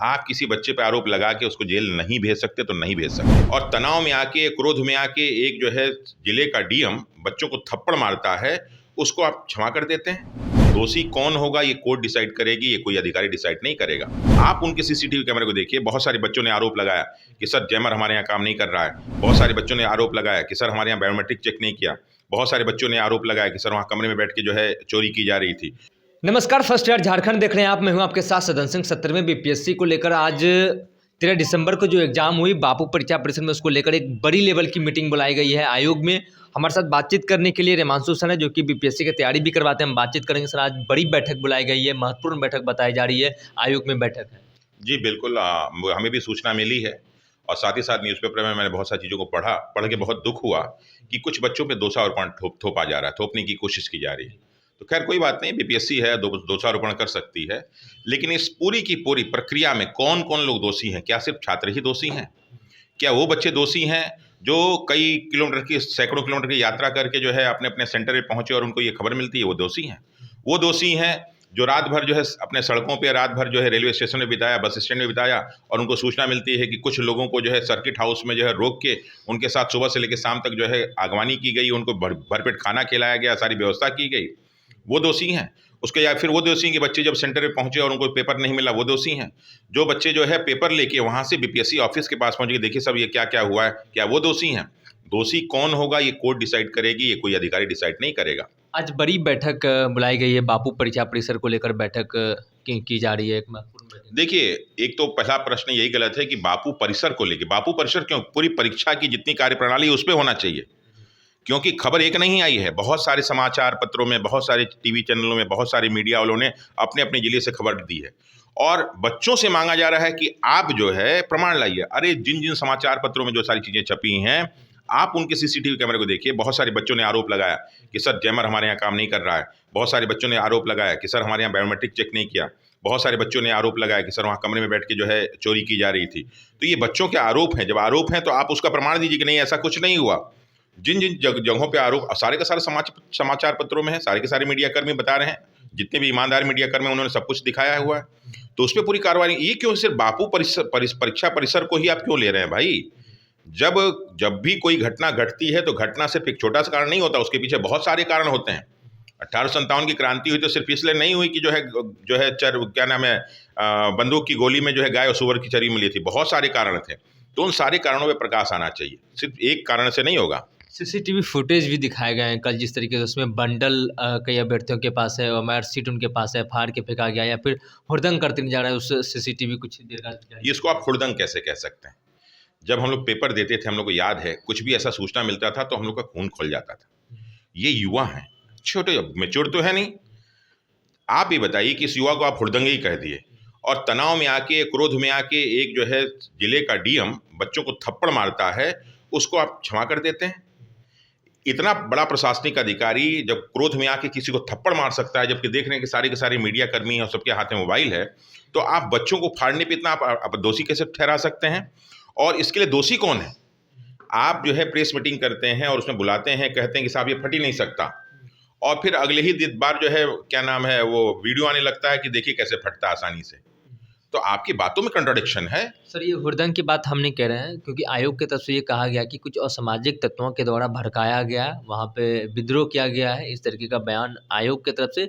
आप किसी बच्चे पे आरोप लगा के उसको जेल नहीं भेज सकते तो नहीं भेज सकते। और तनाव में आके, क्रोध में आके एक जो है जिले का डीएम बच्चों को थप्पड़ मारता है, उसको आप क्षमा कर देते हैं। दोषी कौन होगा ये कोर्ट डिसाइड करेगी, ये कोई अधिकारी डिसाइड नहीं करेगा। आप उनके सीसीटीवी कैमरे को देखिए। बहुत सारे बच्चों ने आरोप लगाया कि सर जैमर हमारे यहाँ काम नहीं कर रहा है। बहुत सारे बच्चों ने आरोप लगाया कि सर हमारे यहाँ बायोमेट्रिक चेक नहीं किया। बहुत सारे बच्चों ने आरोप लगाया कि सर वहाँ कमरे में बैठ के जो है चोरी की जा रही थी। नमस्कार, फर्स्ट ईयर झारखंड देख रहे हैं आप। मैं हूं आपके साथ सदन सिंह। 17वें बीपीएससी को लेकर आज 13 दिसंबर को जो एग्जाम हुई बापू परीक्षा परिसर में, उसको लेकर एक बड़ी लेवल की मीटिंग बुलाई गई है आयोग में। हमारे साथ बातचीत करने के लिए रेमांशु सर है, जो कि बीपीएससी की तैयारी भी करवाते हैं। हम बातचीत करेंगे सर। आज बड़ी बैठक बुलाई गई है, महत्वपूर्ण बैठक बताई जा रही है, आयोग में बैठक है। जी बिल्कुल, हमें भी सूचना मिली है और साथ ही साथ न्यूज़पेपर में मैंने बहुत सारी चीज़ों को पढ़ के बहुत दुख हुआ कि कुछ बच्चों पे दोषारोपण थोपा जा रहा है, थोपने की कोशिश की जा रही है। तो खैर कोई बात नहीं, बीपीएससी है, दोषारोपण कर सकती है, लेकिन इस पूरी की पूरी प्रक्रिया में कौन कौन लोग दोषी हैं? क्या सिर्फ छात्र ही दोषी हैं? क्या वो बच्चे दोषी हैं जो कई किलोमीटर की, सैकड़ों किलोमीटर की यात्रा करके जो है अपने अपने सेंटर पे पहुंचे और उनको ये खबर मिलती है? वो दोषी हैं। वो दोषी हैं जो रात भर जो है अपने सड़कों पे, रात भर जो है रेलवे स्टेशन में बिताया, बस स्टैंड में बिताया, और उनको सूचना मिलती है कि कुछ लोगों को जो है सर्किट हाउस में जो है रोक के उनके साथ सुबह से लेकर शाम तक जो है अगवानी की गई, उनको भरपेट खाना खिलाया गया, सारी व्यवस्था की गई। वो दोषी हैं। उसके या फिर वो दोषी हैं कि बच्चे जब सेंटर पे पहुंचे और उनको पेपर नहीं मिला, वो दोषी हैं। जो बच्चे जो है पेपर लेके वहां से बीपीएससी ऑफिस के पास पहुंचे, देखिए सब ये क्या क्या हुआ है, क्या वो दोषी हैं? दोषी कौन होगा ये कोर्ट डिसाइड करेगी, ये कोई अधिकारी डिसाइड नहीं करेगा। आज बड़ी बैठक बुलाई गई है, बापू परीक्षा परिसर को लेकर बैठक की जा रही है, एक महत्वपूर्ण बैठक। देखिए, एक तो पहला प्रश्न यही गलत है कि बापू परिसर को लेके, बापू परिसर क्यों? पूरी परीक्षा की जितनी कार्यप्रणाली उस पर होना चाहिए, क्योंकि खबर एक नहीं आई है। बहुत सारे समाचार पत्रों में, बहुत सारे टीवी चैनलों में, बहुत सारे मीडिया वालों ने अपने अपने जिले से खबर दी है और बच्चों से मांगा जा रहा है कि आप जो है प्रमाण लाइए। अरे जिन जिन समाचार पत्रों में जो सारी चीज़ें छपी हैं, आप उनके सीसीटीवी कैमरे को देखिए। बहुत सारे बच्चों ने आरोप लगाया कि सर जैमर हमारे यहाँ काम नहीं कर रहा है। बहुत सारे बच्चों ने आरोप लगाया कि सर हमारे यहाँ बायोमेट्रिक चेक नहीं किया। बहुत सारे बच्चों ने आरोप लगाया कि सर वहाँ कमरे में बैठ के जो है चोरी की जा रही थी। तो ये बच्चों के आरोप हैं। जब आरोप हैं तो आप उसका प्रमाण दीजिए कि नहीं ऐसा कुछ नहीं हुआ। जिन जिन जगहों पे आरोप, सारे के सारे समाचार पत्रों में है, सारे के सारे मीडिया कर्मी बता रहे हैं, जितने भी ईमानदार मीडिया कर्मी उन्होंने सब कुछ दिखाया हुआ है। तो उस पर पूरी कार्रवाई। ये क्यों सिर्फ बापू परीक्षा परिसर को ही आप क्यों ले रहे हैं भाई? जब भी कोई घटना घटती है तो घटना सिर्फ एक छोटा सा कारण नहीं होता, उसके पीछे बहुत सारे कारण होते हैं। 1857 की क्रांति हुई तो सिर्फ इसलिए नहीं हुई कि जो है क्या नाम है, बंदूक की गोली में जो है गाय और सुअर की चरी मिली थी। बहुत सारे कारण थे। तो उन सारे कारणों पर प्रकाश आना चाहिए, सिर्फ एक कारण से नहीं होगा। सीसीटीवी फुटेज भी दिखाए गए हैं कल, जिस तरीके से उसमें बंडल कई अभ्यर्थियों के पास है और मार सीट उनके पास है, फाड़ के फेंका गया या फिर हुड़दंग करते नहीं जा रहा है उस सीसीटीवी कुछ देर का। इसको आप हुड़दंग कैसे कह सकते हैं? जब हम लोग पेपर देते थे, हम लोग को याद है, कुछ भी ऐसा सूचना मिलता था तो हम लोग का खून खोल जाता था। ये युवा हैं, छोटे, मेच्योर तो है नहीं। आप ये बताइए कि इस युवा को आप हुड़दंग ही कह दिए और तनाव में आके, क्रोध में आके एक जो है जिले का डीएम बच्चों को थप्पड़ मारता है, उसको आप क्षमा कर देते हैं? इतना बड़ा प्रशासनिक अधिकारी जब क्रोध में आके किसी को थप्पड़ मार सकता है, जबकि देख रहे हैं कि सारे के सारे मीडिया कर्मी हैं और सबके हाथ में मोबाइल है, तो आप बच्चों को फाड़ने पे इतना आप दोषी कैसे ठहरा सकते हैं? और इसके लिए दोषी कौन है? आप जो है प्रेस मीटिंग करते हैं और उसमें बुलाते हैं, कहते हैं कि साहब ये फट ही नहीं सकता, और फिर अगले ही बार जो है क्या नाम है वो वीडियो आने लगता है कि देखिए कैसे फटता है आसानी से। तो आपकी बातों में कंट्राडिक्शन है। सर, ये हुड़दंग की बात हम नहीं कह रहे हैं, क्योंकि आयोग की तरफ से ये कहा गया कि कुछ असामाजिक तत्वों के द्वारा भड़काया गया, वहाँ पे विद्रोह किया गया है, इस तरीके का बयान आयोग की तरफ से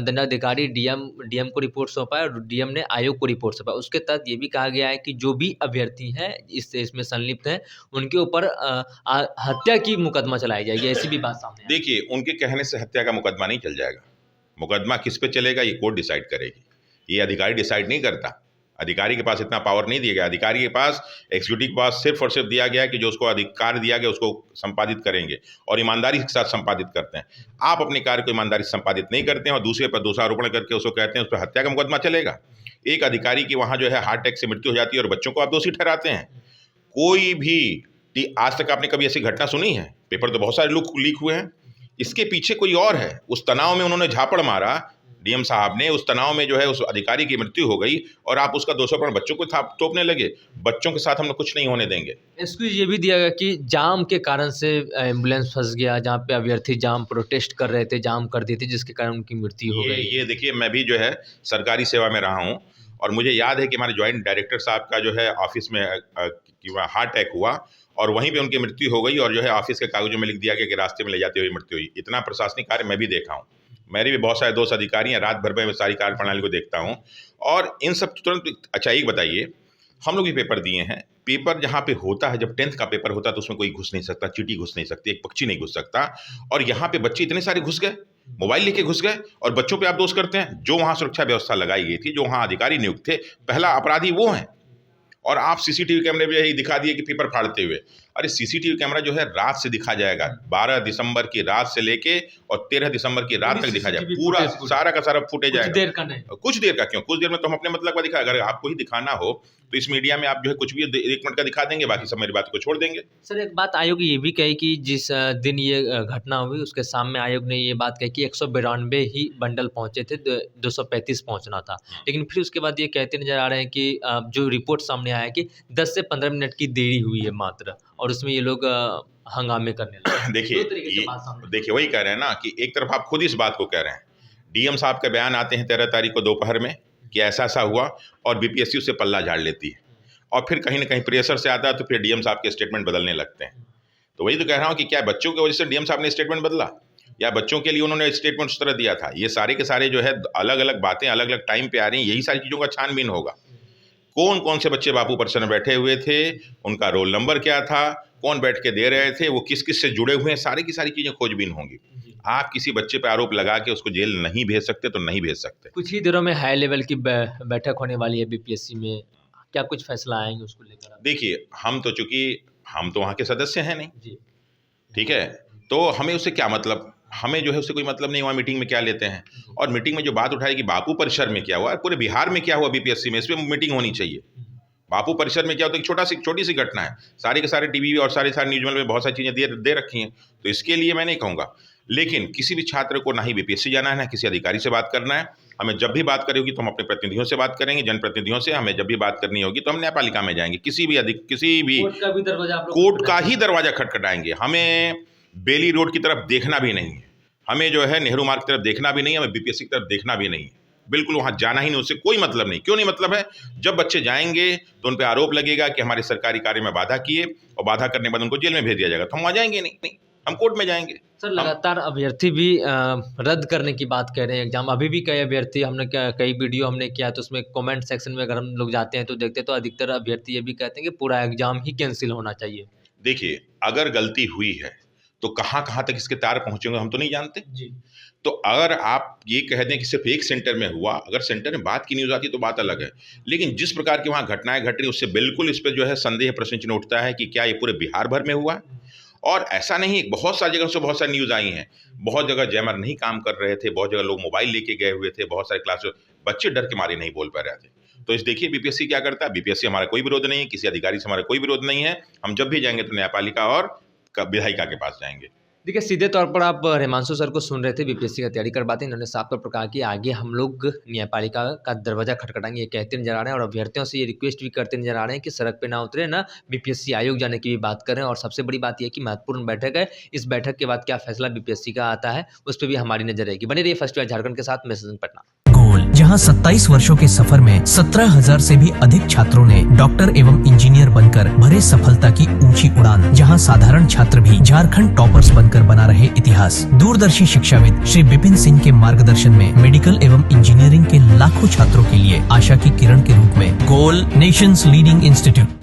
दंडाधिकारी डीएम को रिपोर्ट सौंपा है और डीएम ने आयोग को रिपोर्ट सौंपा। उसके तहत ये भी कहा गया है कि जो भी अभ्यर्थी हैं इसमें संलिप्त हैं, उनके ऊपर हत्या की मुकदमा चलाई जाएगी, ऐसी भी बात सामने आई। देखिए, उनके कहने से हत्या का मुकदमा नहीं चल जाएगा। मुकदमा किस पे चलेगा ये कोर्ट डिसाइड करेगी, ये अधिकारी डिसाइड नहीं करता। अधिकारी के पास इतना पावर नहीं दिया गया। अधिकारी के पास, एग्जीक्यूटिव के पास सिर्फ और सिर्फ दिया गया है कि जो उसको अधिकार दिया गया उसको संपादित करेंगे और ईमानदारी के साथ संपादित करते हैं। आप अपने कार्य को ईमानदारी से संपादित नहीं करते हैं और दूसरे पर दोषारोपण करके उसको कहते हैं उस पर हत्या का मुकदमा चलेगा। एक अधिकारी की वहाँ जो है हार्ट अटैक से मृत्यु हो जाती है और बच्चों को आप दोषी ठहराते हैं। कोई भी आज तक आपने कभी ऐसी घटना सुनी है? पेपर तो बहुत सारे लीक हुए हैं। इसके पीछे कोई और है। उस तनाव में उन्होंने झापड़ मारा, डीएम साहब ने, उस तनाव में जो है उस अधिकारी की मृत्यु हो गई और आप उसका दोषारोपण बच्चों को थोपने लगे। बच्चों के साथ हम लोग कुछ नहीं होने देंगे। एक्सक्यूज ये भी दिया गया कि जाम के कारण से एम्बुलेंस फंस गया, जहाँ पे अभ्यर्थी जाम प्रोटेस्ट कर रहे थे, जाम कर दी थी, जिसके कारण उनकी मृत्यु हो गई। ये देखिए, मैं भी जो है सरकारी सेवा में रहा हूँ और मुझे याद है कि हमारे ज्वाइंट डायरेक्टर साहब का जो है ऑफिस में हार्ट अटैक हुआ और वहीं पे उनकी मृत्यु हो गई और जो है ऑफिस के कागजों में लिख दिया गया कि रास्ते में ले जाते हुए मृत्यु हुई। इतना प्रशासनिक कार्य मैं भी देखा हूँ, मेरे भी बहुत सारे दोस्त अधिकारी हैं, रात भर में मैं सारी कार्य प्रणाली को देखता हूँ और इन सब तुरंत। अच्छा एक बताइए, हम लोग भी पेपर दिए हैं, पेपर जहाँ पे होता है, जब 10th का पेपर होता है तो उसमें कोई घुस नहीं सकता, चींटी घुस नहीं सकती, एक पक्षी नहीं घुस सकता, और यहाँ पे बच्चे इतने सारे घुस गए, मोबाइल लेके घुस गए और बच्चों पे आप दोष करते हैं। जो वहाँ सुरक्षा व्यवस्था लगाई गई थी, जो वहाँ अधिकारी नियुक्त थे, पहला अपराधी वो हैं और आप सीसीटीवी कैमरे में यही दिखा दिए कि पेपर फाड़ते हुए। अरे सीसीटीवी कैमरा जो है रात से दिखा जाएगा, 12 दिसंबर की रात से लेके और 13 दिसंबर की रात तक दिखा जाएगा, पूरा सारा का सारा फुटेज आएगा। कुछ देर का नहीं, कुछ देर का क्यों, कुछ देर में तो हम अपने मतलब का दिखा। अगर आपको ही दिखाना हो तो इस मीडिया में आप जो है कुछ भी 1 मिनट का दिखा देंगे, बाकी सब मेरी बात को छोड़ देंगे। सर एक बात आयोग ये भी कही कि जिस दिन ये घटना हुई उसके सामने आयोग ने ये बात कही कि 192 ही बंडल पहुंचे थे, 235 पहुंचना था, लेकिन फिर उसके बाद ये कहते नजर आ रहे हैं कि जो रिपोर्ट सामने आया कि 10 से 15 मिनट की देरी हुई है मात्र, और उसमें ये लोग हंगामे करने लगे। देखिए वही कह रहे हैं ना कि एक तरफ आप खुद इस बात को कह रहे हैं, डीएम साहब के बयान आते हैं 13 तारीख को दोपहर में कि ऐसा ऐसा हुआ और बीपीएससी उससे पल्ला झाड़ लेती है, और फिर कहीं ना कहीं प्रेशर से आता है तो फिर डीएम साहब के स्टेटमेंट बदलने लगते हैं। तो वही तो कह रहा हूँ कि क्या बच्चों की वजह से डीएम साहब ने स्टेटमेंट बदला या बच्चों के लिए उन्होंने स्टेटमेंट उस तरह दिया था? ये सारे के सारे जो है अलग अलग बातें अलग अलग टाइम पे आ रही हैं, यही सारी चीज़ों का छानबीन होगा। कौन कौन से बच्चे बापू परिसर में बैठे हुए थे, उनका रोल नंबर क्या था, कौन बैठ के दे रहे थे, वो किस किस से जुड़े हुए हैं, सारी की सारी चीज़ें खोजबीन होंगी। आप किसी बच्चे पे आरोप लगा के उसको जेल नहीं भेज सकते तो नहीं भेज सकते। कुछ ही दिनों में हाई लेवल की बैठक होने वाली है बीपीएससी में, क्या कुछ फैसला आएंगे उसको लेकर? देखिए हम तो वहाँ के सदस्य हैं नहीं जी, ठीक है, तो हमें उससे क्या मतलब, हमें जो है उससे कोई मतलब नहीं। वहाँ मीटिंग में क्या लेते हैं, और मीटिंग में जो बात उठाई कि बापू परिसर में क्या हुआ, पूरे बिहार में क्या हुआ बीपीएससी में, इस पर मीटिंग होनी चाहिए। बापू परिसर में क्या होता है, छोटी सी घटना है, सारे के सारे टीवी और सारे न्यूज में बहुत सारी चीज़ें दे रखी हैं, तो इसके लिए मैं नहीं कहूँगा। लेकिन किसी भी छात्र को ना ही बीपीएससी जाना है ना किसी अधिकारी से बात करना है। हमें जब भी बात करनी होगी तो हम अपने प्रतिनिधियों से बात करेंगे, जनप्रतिनिधियों से। हमें जब भी बात करनी होगी तो हम न्यायपालिका में जाएंगे, किसी भी कोर्ट का ही दरवाजा खटखटाएंगे। हमें बेली रोड की तरफ देखना भी नहीं है, हमें जो है नेहरू मार्ग की तरफ देखना भी नहीं है, हमें बीपीएससी की तरफ देखना भी नहीं है, बिल्कुल वहाँ जाना ही नहीं, उससे कोई मतलब नहीं। क्यों नहीं मतलब है? जब बच्चे जाएंगे तो उन पर आरोप लगेगा कि हमारे सरकारी कार्य में बाधा किए, और बाधा करने के बाद उनको जेल में भेज दिया जाएगा, तो हम वहाँ जाएंगे नहीं, हम कोर्ट में जाएंगे। सर लगातार अभ्यर्थी भी रद्द करने की बात कह रहे हैं एग्जाम। अभी भी कई अभ्यर्थी, हमने कई वीडियो हमने किया तो उसमें कमेंट सेक्शन में अगर हम लोग जाते हैं तो देखते तो अधिकतर अभ्यर्थी ये भी कहते हैं कि पूरा एग्जाम ही कैंसिल होना चाहिए। देखिए अगर गलती हुई है तो कहाँ कहाँ तक इसके तार पहुँचेंगे हम तो नहीं जानते जी। तो अगर आप ये कह दें कि सिर्फ एक सेंटर में हुआ, अगर सेंटर में बात की न्यूज़ आती तो बात अलग है, लेकिन जिस प्रकार की वहाँ घटनाएं घट रही उससे बिल्कुल इस पर जो है संदेह, प्रश्न चिन्ह उठता है कि क्या ये पूरे बिहार भर में हुआ। और ऐसा नहीं, बहुत सारी जगह से बहुत सारी न्यूज़ आई हैं, बहुत जगह जैमर नहीं काम कर रहे थे, बहुत जगह लोग मोबाइल लेके गए हुए थे, बहुत सारे क्लास बच्चे डर के मारे नहीं बोल पा रहे थे। तो इस देखिए बीपीएससी क्या करता है, बीपीएससी हमारा कोई विरोध नहीं है, किसी अधिकारी से हमारा कोई विरोध नहीं है, हम जब भी जाएंगे तो न्यायपालिका और विधायिका के पास जाएंगे। देखिए सीधे तौर पर आप हिमांशु सर को सुन रहे थे, बीपीएससी का तैयारी करवाते हैं, इन्होंने साफ तौर पर कहा कि आगे हम लोग न्यायपालिका का दरवाजा खटखटाएंगे, ये कहते नजर आ रहे हैं, और अभ्यर्थियों से ये रिक्वेस्ट भी करते नजर आ रहे हैं कि सड़क पे ना उतरे, ना बीपीएससी आयोग जाने की भी बात करें। और सबसे बड़ी बात यह कि महत्वपूर्ण बैठक है, इस बैठक के बाद क्या फैसला बीपीएससी का आता है उस पर भी हमारी नजर रहेगी। बने रहिए फर्स्ट झारखंड के साथ, मैं सचिन पटना। जहां 27 वर्षों के सफर में 17,000 से भी अधिक छात्रों ने डॉक्टर एवं इंजीनियर बनकर भरे सफलता की ऊंची उड़ान, जहां साधारण छात्र भी झारखंड टॉपर्स बनकर बना रहे इतिहास। दूरदर्शी शिक्षाविद श्री विपिन सिंह के मार्गदर्शन में मेडिकल एवं इंजीनियरिंग के लाखों छात्रों के लिए आशा की किरण के रूप में गोल नेशंस लीडिंग इंस्टीट्यूट